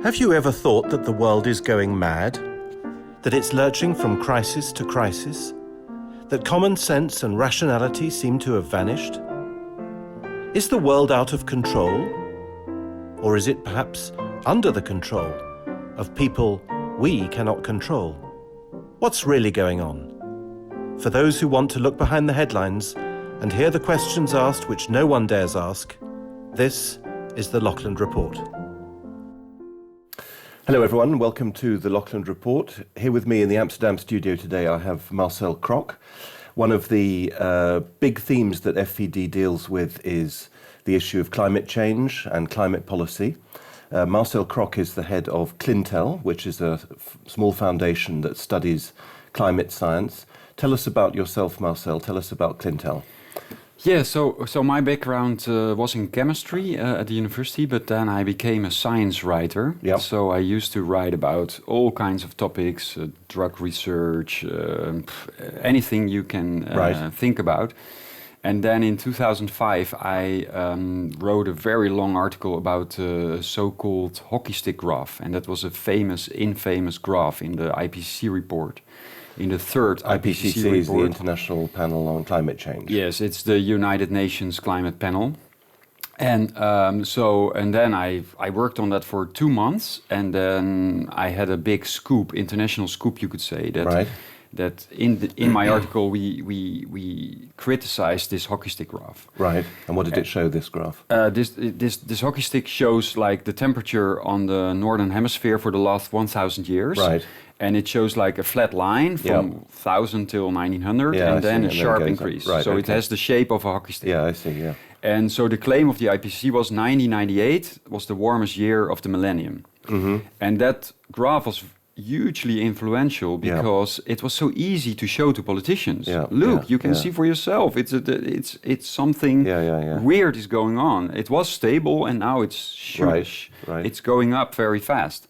Have you ever thought that the world is going mad? That it's lurching from crisis to crisis? That common sense and rationality seem to have vanished? Is the world out of control? Or is it perhaps under the control of people we cannot control? What's really going on? For those who want to look behind the headlines and hear the questions asked which no one dares ask, this is the Laughland Report. Hello everyone, welcome to the Laughland Report. Here with me in the Amsterdam studio today I have Marcel Crok. One of the big themes that FVD deals with is the issue of climate change and climate policy. Marcel Crok is the head of Clintel, which is a small foundation that studies climate science. Tell us about yourself, Marcel. Tell us about Clintel. Yeah, so my background was in chemistry at the university, but then I became a science writer. Yep. So I used to write about all kinds of topics, drug research, anything you can think about. And then in 2005, I wrote a very long article about the so-called hockey stick graph. And that was a infamous graph in the IPCC report. In the third IPCC report. is the International Panel on Climate Change. Yes, it's the United Nations Climate Panel. And then I worked on that for 2 months. And then I had a big scoop, international scoop, you could say, that in my article we criticized this hockey stick graph. Right. And what did it show, this graph? This hockey stick shows like the temperature on the northern hemisphere for the last 1,000 years. Right. And it shows like a flat line from 1,000 till 1900, and then a sharp increase. Right, so it has the shape of a hockey stick. Yeah, I see. Yeah. And so the claim of the IPCC was 1998 was the warmest year of the millennium. Mm-hmm. And that graph was hugely influential because it was so easy to show to politicians. Yeah, Look, you can see for yourself. It's something weird is going on. It was stable and now it's shootish. Right. It's going up very fast.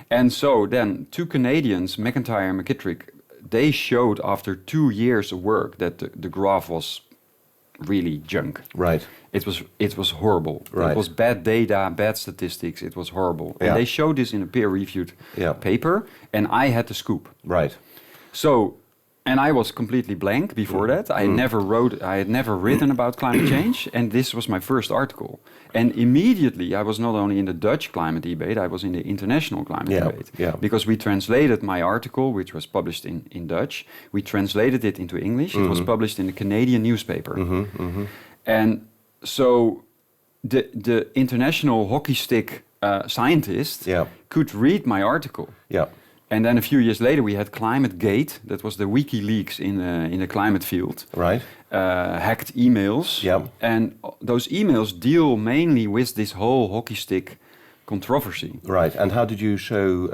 And so then 2 Canadians, McIntyre and McKittrick, they showed after 2 years of work that the graph was really junk. Right. It was horrible. Right. It was bad data, bad statistics. It was horrible. Yeah. And they showed this in a peer-reviewed paper, and I had the scoop. Right. So, and I was completely blank before that. I had never written about climate change, and this was my first article. And immediately, I was not only in the Dutch climate debate, I was in the international climate debate. Yeah. Because we translated my article, which was published in Dutch, we translated it into English. Mm-hmm. It was published in a Canadian newspaper. Mm-hmm. Mm-hmm. And so the international hockey stick scientist could read my article. Yeah. And then a few years later, we had ClimateGate. That was the WikiLeaks in the climate field. Right. Hacked emails. Yeah. And those emails deal mainly with this whole hockey stick controversy. Right. And how did you show?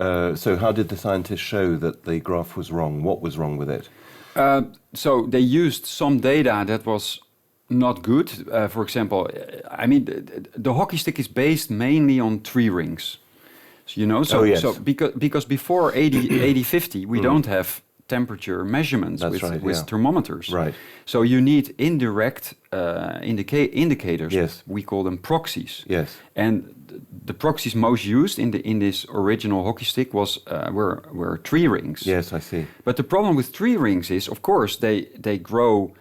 How did the scientists show that the graph was wrong? What was wrong with it? So they used some data that was not good. For example, the hockey stick is based mainly on tree rings. So because before 80-50, we don't have temperature measurements with thermometers. Right. So you need indirect indicators. Yes. We call them proxies. Yes. And the proxies most used in this original hockey stick were tree rings. Yes, I see. But the problem with tree rings is, of course, they grow.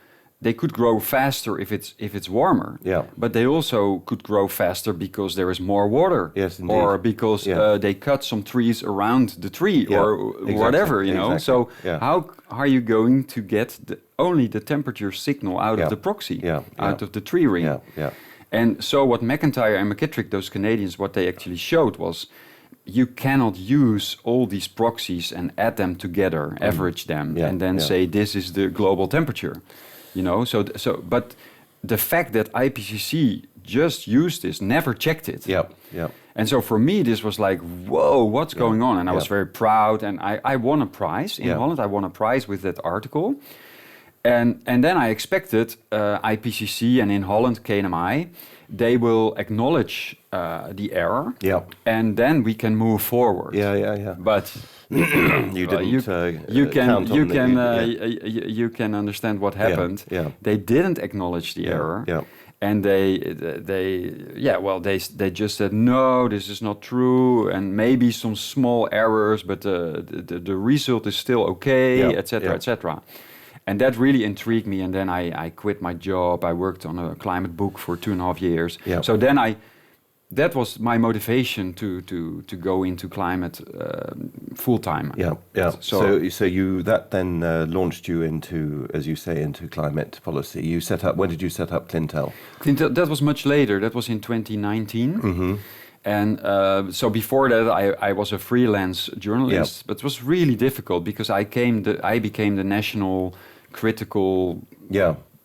They could grow faster if it's warmer. Yeah. But they also could grow faster because there is more water. Yes, indeed. Or because they cut some trees around the tree or whatever, you know. So how are you going to get only the temperature signal out of the proxy, out of the tree ring? Yeah. Yeah. And so what McIntyre and McKittrick, those Canadians, what they actually showed was you cannot use all these proxies and add them together, average them, and then say this is the global temperature. You know, but the fact that IPCC just used this, never checked it. Yeah, yeah. And so for me, this was like, whoa, what's going on? And I was very proud, and I won a prize in Holland. I won a prize with that article, and then I expected IPCC and in Holland KNMI, they will acknowledge the error, and then we can move forward. Yeah. But you can understand what happened. They didn't acknowledge the error. And they just said, no, this is not true, and maybe some small errors, but the result is still okay, etc., etc. And that really intrigued me, and then I quit my job. I worked on a climate book for 2.5 years. So then that was my motivation to go into climate full time. So you that then launched you into, as you say, into climate policy. You set up. When did you set up Clintel? Clintel, that was much later. That was in 2019. Mm-hmm. And so before that, I was a freelance journalist, but it was really difficult because I became the national critical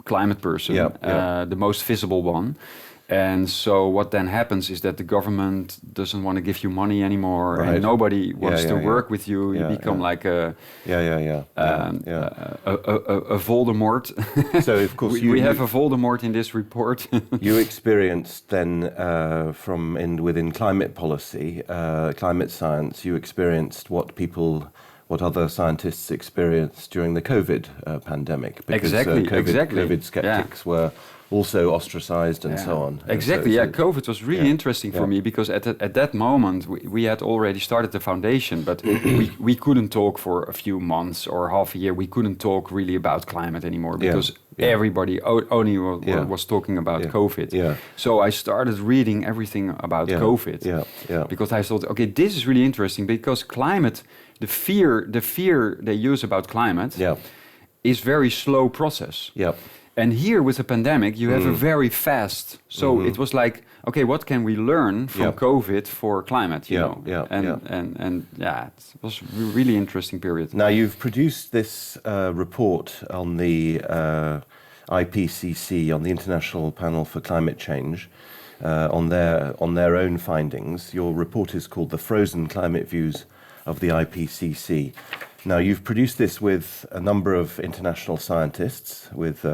climate person, the most visible one. And so what then happens is that the government doesn't want to give you money anymore, and nobody wants to work with you. You become like a Voldemort. So of course we have a Voldemort in this report. You experienced then within climate policy, climate science. You experienced what other scientists experienced during the COVID pandemic. Because, COVID skeptics were also ostracized and so on. Exactly, COVID was really interesting for me because at that moment we had already started the foundation, but we couldn't talk for a few months or half a year. We couldn't talk really about climate anymore because everybody only was talking about COVID. So I started reading everything about COVID because I thought, okay, this is really interesting because climate, the fear they use about climate is very slow process. And here with the pandemic, you have a very fast. So it was like, okay, what can we learn from COVID for climate? You know? It was a really interesting period. Now you've produced this report on the IPCC, on the International Panel for Climate Change, on their own findings. Your report is called "The Frozen Climate Views of the IPCC." Now you've produced this with a number of international scientists, with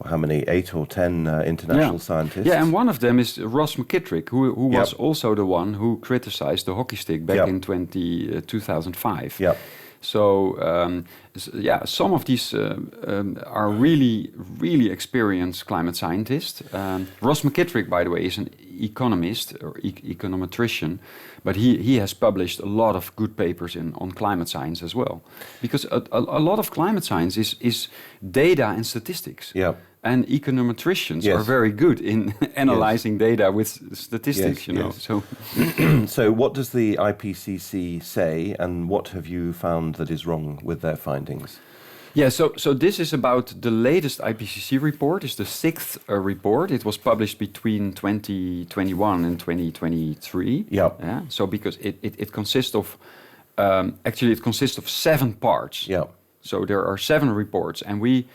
how many, 8 or 10 international scientists? Yeah, and one of them is Ross McKittrick, who was also the one who criticized the hockey stick back in 2005. So, some of these are really, really experienced climate scientists. Ross McKittrick, by the way, is an economist or econometrician, but he has published a lot of good papers on climate science as well. Because a lot of climate science is data and statistics. And econometricians are very good in analyzing data with statistics, you know. So, so what does the IPCC say, and what have you found that is wrong with their findings? Yeah, so this is about the latest IPCC report. It's the 6th report. It was published between 2021 and 2023. So because it consists of it consists of 7 parts. So there are 7 reports, and we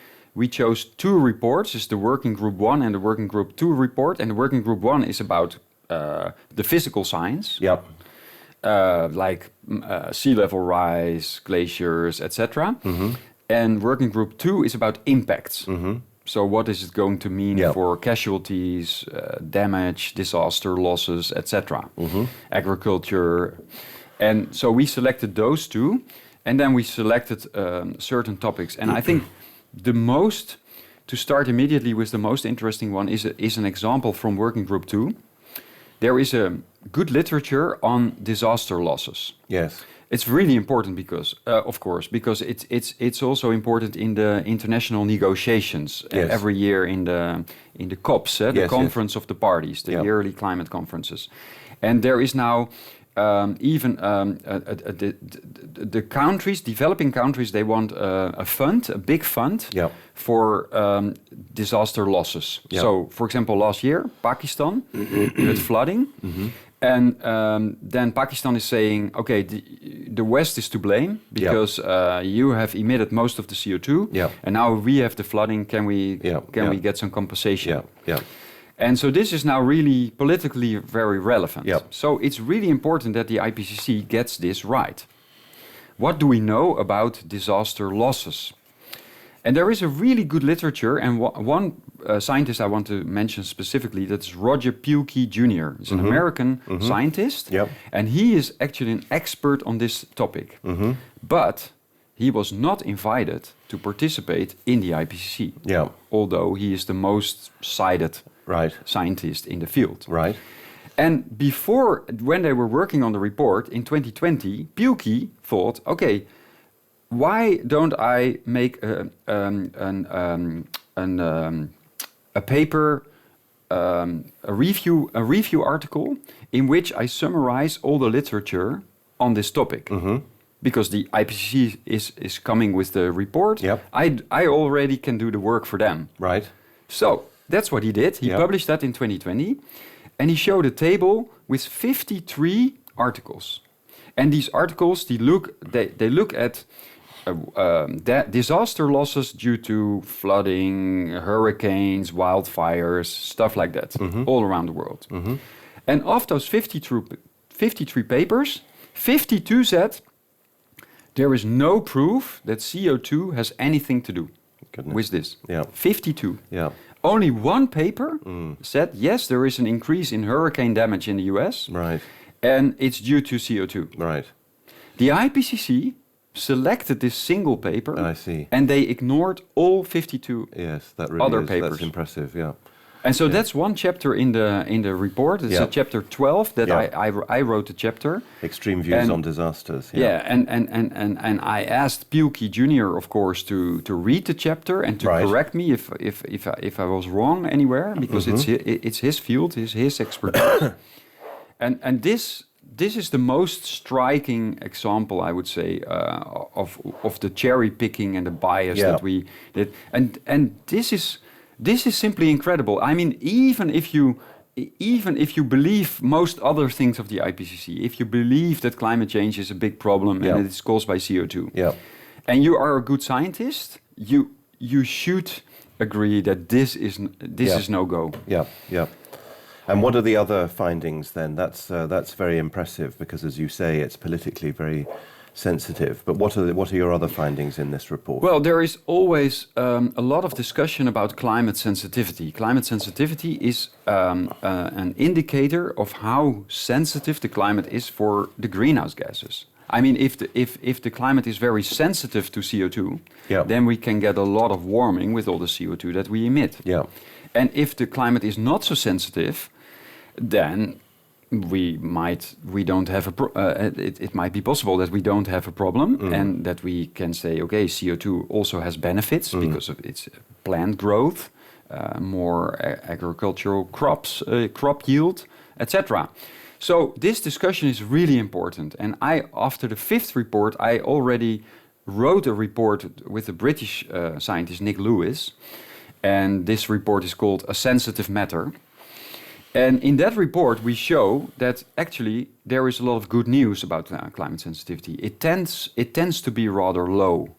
chose 2 reports. It's the Working Group 1 and the Working Group 2 report. And the Working Group 1 is about the physical science, like sea level rise, glaciers, etc. And Working Group 2 is about impacts. So what is it going to mean for casualties, damage, disaster, losses, etc. Agriculture. And so we selected those 2. And then we selected certain topics. And I think to start immediately with the most interesting one is an example from Working Group 2. There is a good literature on disaster losses. It's really important because, of course, because it's also important in the international negotiations every year in the COPs, the Conference of the Parties, the yearly climate conferences. And there is now the countries, developing countries, they want a big fund for disaster losses. So, for example, last year, Pakistan with flooding. And then Pakistan is saying, okay, the West is to blame because you have emitted most of the CO2, and now we have the flooding. Can we get some compensation? And so this is now really politically very relevant. So it's really important that the IPCC gets this right. What do we know about disaster losses? And there is a really good literature, and one scientist I want to mention specifically, that's Roger Pielke Jr. He's an American scientist, and he is actually an expert on this topic. But he was not invited to participate in the IPCC, although he is the most cited scientist in the field. Right. And before, when they were working on the report in 2020, Pilkey thought, okay, why don't I make a paper, a review article in which I summarize all the literature on this topic? Because the IPCC is coming with the report. Yep. I already can do the work for them. Right. So that's what he did. He published that in 2020, and he showed a table with 53 articles. And these articles, they look at disaster losses due to flooding, hurricanes, wildfires, stuff like that, all around the world. And of those 53 papers, 52 said there is no proof that CO2 has anything to do with this. 52. Yeah. Only one paper said, yes, there is an increase in hurricane damage in the US. Right. And it's due to CO2. Right. The IPCC selected this single paper. I see. And they ignored all 52 that really other is, papers. That's impressive, yeah. And so that's one chapter in the report. It's a chapter 12 that I wrote the chapter. Extreme views on disasters. And I asked Pilkey Jr., of course, to read the chapter and to correct me if I was wrong anywhere, because it's his field, his expertise. and this is the most striking example, I would say, of the cherry picking and the bias that we did. And this is simply incredible. I mean, even if you believe most other things of the IPCC, if you believe that climate change is a big problem and it's caused by CO2, and you are a good scientist, you should agree that this is no go. Yeah. And what are the other findings then? That's very impressive because, as you say, it's politically very sensitive. But what are your other findings in this report? Well, there is always a lot of discussion about climate sensitivity. Climate sensitivity is an indicator of how sensitive the climate is for the greenhouse gases. I mean, if the climate is very sensitive to CO2, then we can get a lot of warming with all the CO2 that we emit. And if the climate is not so sensitive, then it might be possible that we don't have a problem and that we can say, okay, CO2 also has benefits because of its plant growth, more agricultural crops, crop yield, etc. So this discussion is really important. And after the fifth report, I already wrote a report with the British scientist Nick Lewis. And this report is called A Sensitive Matter. And in that report, we show that actually there is a lot of good news about climate sensitivity. It tends to be rather low.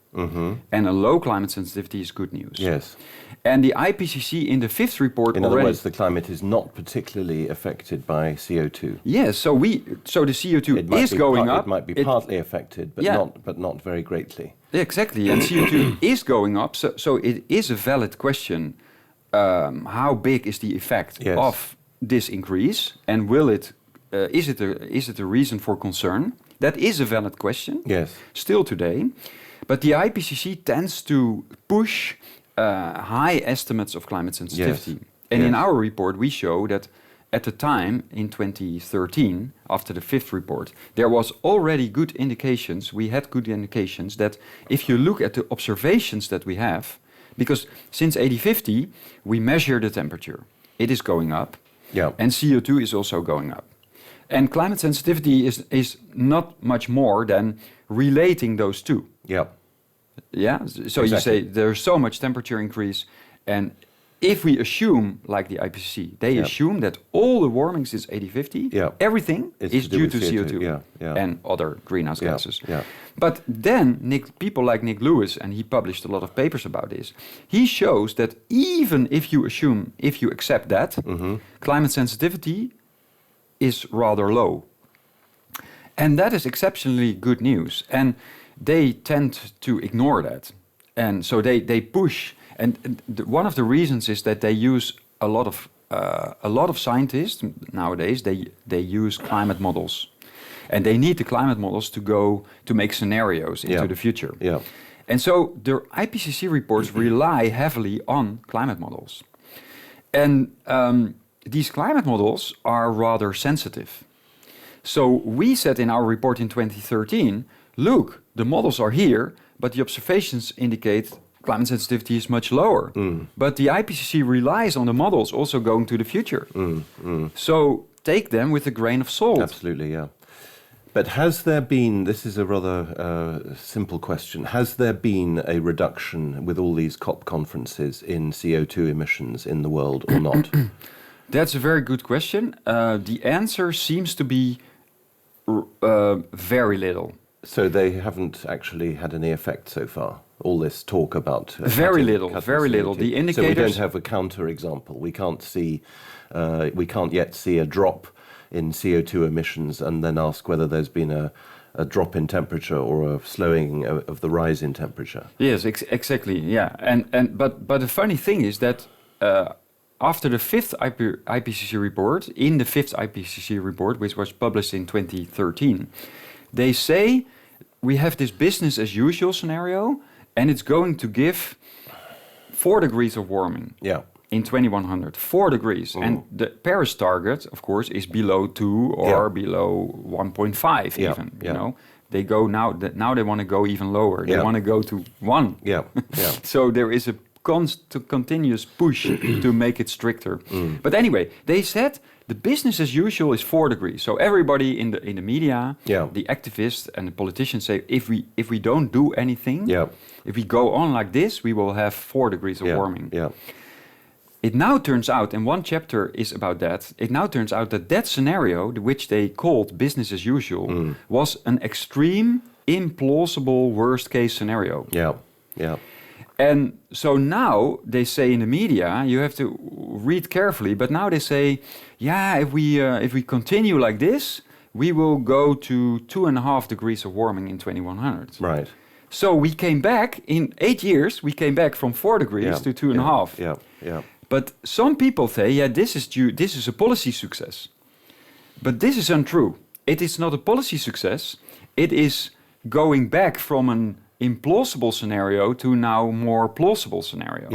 And a low climate sensitivity is good news. Yes. And the IPCC in the fifth report in other words, the climate is not particularly affected by CO2. Yes, so the CO2 is going up. It might be partly affected, but not very greatly. Exactly, and CO2 is going up, so it is a valid question. How big is the effect of this increase, and is it a reason for concern? That is a valid question. Yes. Still today, but the IPCC tends to push high estimates of climate sensitivity. Yes. And in our report, we show that at the time, in 2013, after the fifth report, there was already good indications. We had good indications that if you look at the observations that we have, because since 8050, we measure the temperature. It is going up, and CO2 is also going up. And climate sensitivity is not much more than relating those two. Yeah, so you say there's so much temperature increase, and if we assume, like the IPCC, they assume that all the warming since 8050, everything is due to CO2 and other greenhouse gases. But then people like Nick Lewis, and he published a lot of papers about this, he shows that even if you accept that, climate sensitivity is rather low. And that is exceptionally good news. And they tend to ignore that. And so they push. And one of the reasons is that they use a lot of scientists nowadays. They use climate models, and they need the climate models to make scenarios into the future. And so the IPCC reports rely heavily on climate models, And these climate models are rather sensitive. So we said in our report in 2013, look, the models are here, but the observations indicate climate sensitivity is much lower. But the IPCC relies on the models also going to the future. So take them with a grain of salt. Absolutely, yeah. But has there been, this is a rather simple question, has there been a reduction with all these COP conferences in CO2 emissions in the world or not? That's a very good question. The answer seems to be very little. So they haven't actually had any effect so far? All this talk about very little. The indicators. So we don't have a counter example. We can't see, we can't yet see a drop in CO2 emissions and then ask whether there's been a drop in temperature or a slowing of the rise in temperature. Yes, exactly. Yeah, but the funny thing is that after the fifth IPCC report, in the fifth IPCC report, which was published in 2013, they say we have this business as usual scenario, and it's going to give 4 degrees of warming. Yeah. In 2100, 4 degrees. And the Paris target, of course, is below 2 or below 1.5 even, you know. They go now they want to go even lower. They want to go to 1. Yeah. So there is a continuous push to make it stricter. But anyway, they said the business as usual is 4 degrees. So everybody in the media, the activists and the politicians say if we don't do anything, if we go on like this, we will have 4 degrees of warming. Yeah. It now turns out, and one chapter is about that, it now turns out that that scenario, which they called business as usual, was an extreme, implausible worst-case scenario. Yeah. And so now they say in the media, you have to read carefully, but now they say, if we continue like this, we will go to 2.5 degrees of warming in 2100. Right. So we came back, in 8 years, we came back from 4 degrees to 2.5. Yeah. But some people say, this is a policy success. But this is untrue. It is not a policy success. It is going back from an implausible scenario to now more plausible scenario.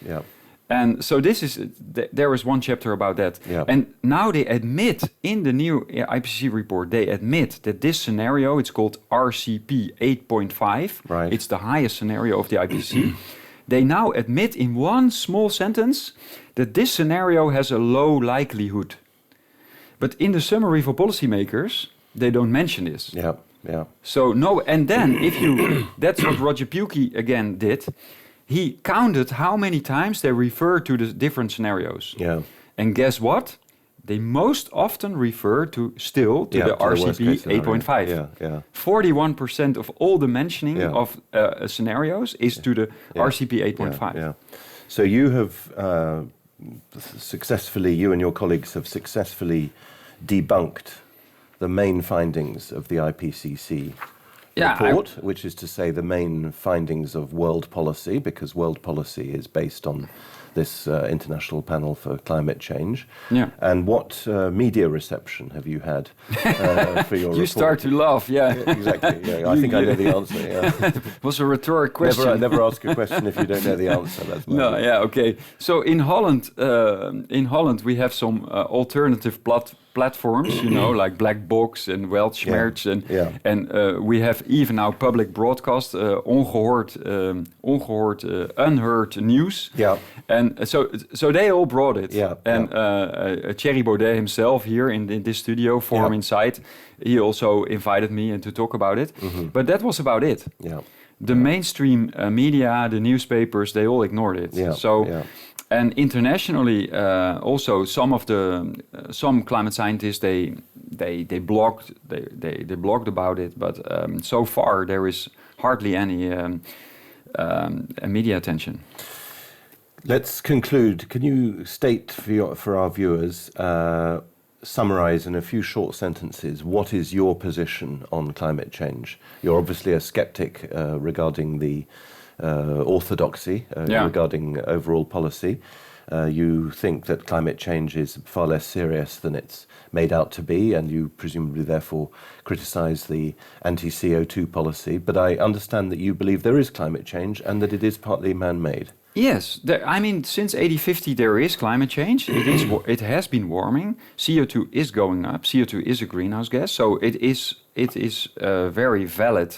Yeah. And so there is one chapter about that. Yeah. And now they admit, in the new IPCC report, they admit that this scenario, it's called RCP 8.5. Right. It's the highest scenario of the IPCC. They now admit in one small sentence that this scenario has a low likelihood. But in the summary for policymakers, they don't mention this. Yeah. So no, and then that's what Roger Pukey again did. He counted how many times they refer to the different scenarios. Yeah. And guess what? They most often refer to the RCP 8.5. Yeah. 41% of all the mentioning of scenarios is to the RCP 8.5. Yeah. So you have you and your colleagues have successfully debunked the main findings of the IPCC report, which is to say the main findings of world policy, because world policy is based on this international panel for climate change. Yeah. And what media reception have you had for your report? You start to laugh, Exactly. Yeah. I think I know the answer. Yeah. It was a rhetoric question. Never ask a question if you don't know the answer. That's okay. So in Holland, we have some alternative platforms, like Black Box and Weltschmerz, and we have even now public broadcast, unheard news. Yeah. And so they all brought it. Yeah. And Thierry Baudet himself here in this studio, Forum Insight, he also invited me to talk about it. Mm-hmm. But that was about it. Yeah. The mainstream media, the newspapers, they all ignored it. Yeah. And internationally, also some climate scientists they blogged about it, but so far there is hardly any media attention. Let's conclude. Can you state for our viewers, summarize in a few short sentences, what is your position on climate change? You're obviously a skeptic regarding the orthodoxy regarding overall policy. You think that climate change is far less serious than it's made out to be, and you presumably therefore criticize the anti-CO2 policy. But I understand that you believe there is climate change and that it is partly man-made. Yes, I mean, since 80-50 there is climate change. It has been warming. CO2 is going up. CO2 is a greenhouse gas, so it is very valid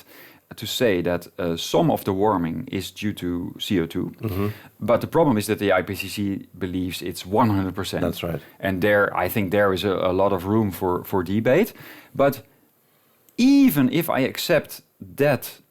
to say that some of the warming is due to CO2. But the problem is that the IPCC believes it's 100%. That's right. And I think there is a lot of room for debate. But even if I accept that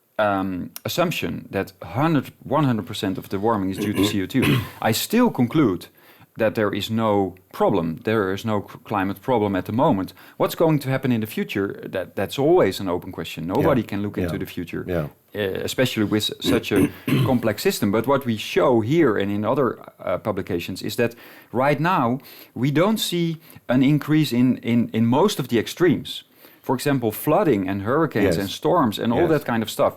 assumption that 100% of the warming is due to CO2, I still conclude that there is no problem. There is no climate problem at the moment. What's going to happen in the future? That's always an open question. Nobody can look into the future, especially with such a complex system. But what we show here and in other publications is that right now we don't see an increase in most of the extremes. For example, flooding and hurricanes and storms and all that kind of stuff.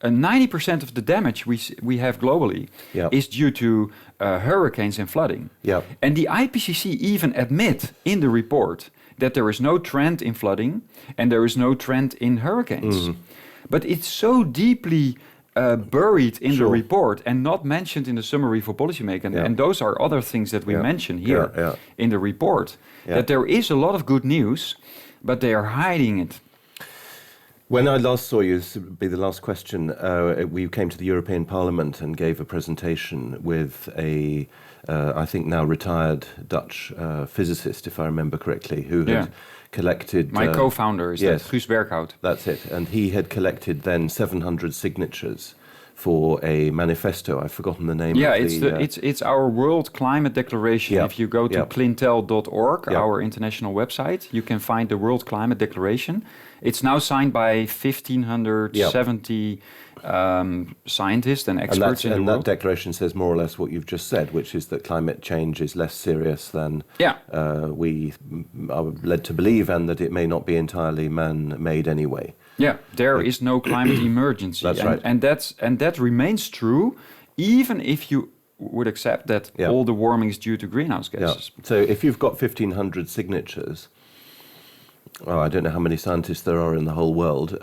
90% of the damage we have globally is due to hurricanes and flooding. And the IPCC even admit in the report that there is no trend in flooding and there is no trend in hurricanes. But it's so deeply buried in the report and not mentioned in the summary for policymakers. And those are other things that we mention here in the report. That there is a lot of good news, but they are hiding it. When I last saw you, this would be the last question, we came to the European Parliament and gave a presentation with I think now retired Dutch physicist, if I remember correctly, who had collected... My co-founder is Guus Berghout. That's it. And he had collected then 700 signatures for a manifesto. I've forgotten the name. It's our World Climate Declaration. If you go to clintel.org, our international website, you can find the World Climate Declaration. It's now signed by 1,570 scientists and experts in the world. And that declaration says more or less what you've just said, which is that climate change is less serious than we are led to believe, and that it may not be entirely man-made anyway. There is no climate emergency. That's right. And that remains true, even if you would accept that all the warming is due to greenhouse gases. So if you've got 1,500 signatures, I don't know how many scientists there are in the whole world.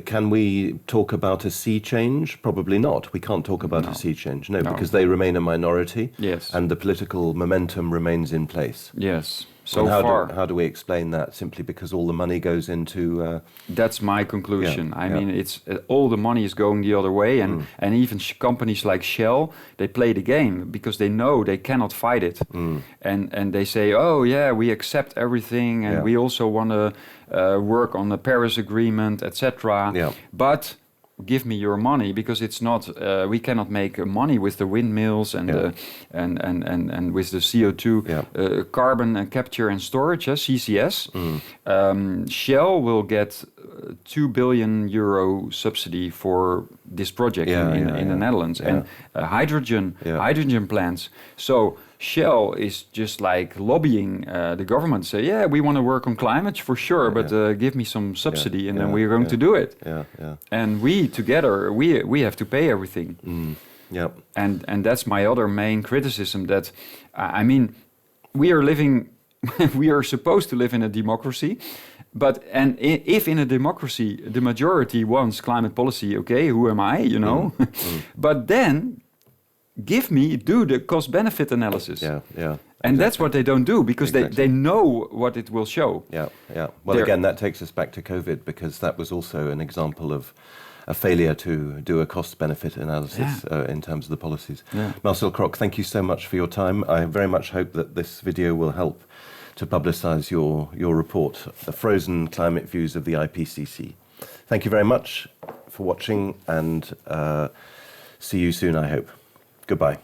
Can we talk about a sea change? Probably not. We can't talk about a sea change, because they remain a minority, and the political momentum remains in place. Yes. So how do we explain that? Simply because all the money goes into... That's my conclusion. I mean, it's all the money is going the other way, and even companies like Shell, they play the game because they know they cannot fight it. And they say, oh yeah, we accept everything, and we also want to work on the Paris Agreement, etc. But give me your money, because it's not we cannot make money with the windmills and and with the CO2 carbon capture and storage, CCS. Shell will get €2 billion subsidy for this project in the Netherlands, and hydrogen plants. So Shell is just like lobbying the government, say, we want to work on climate for sure, but give me some subsidy, and then we're going to do it. And we together, we have to pay everything. And that's my other main criticism, that I mean, we are living, we are supposed to live in a democracy, but if in a democracy the majority wants climate policy, okay, who am I, you know? But then do the cost-benefit analysis. And that's what they don't do, because they know what it will show. Well, again, that takes us back to COVID, because that was also an example of a failure to do a cost-benefit analysis in terms of the policies. Marcel Crok, thank you so much for your time. I very much hope that this video will help to publicise your report, The Frozen Climate Views of the IPCC. Thank you very much for watching, and see you soon, I hope. Goodbye.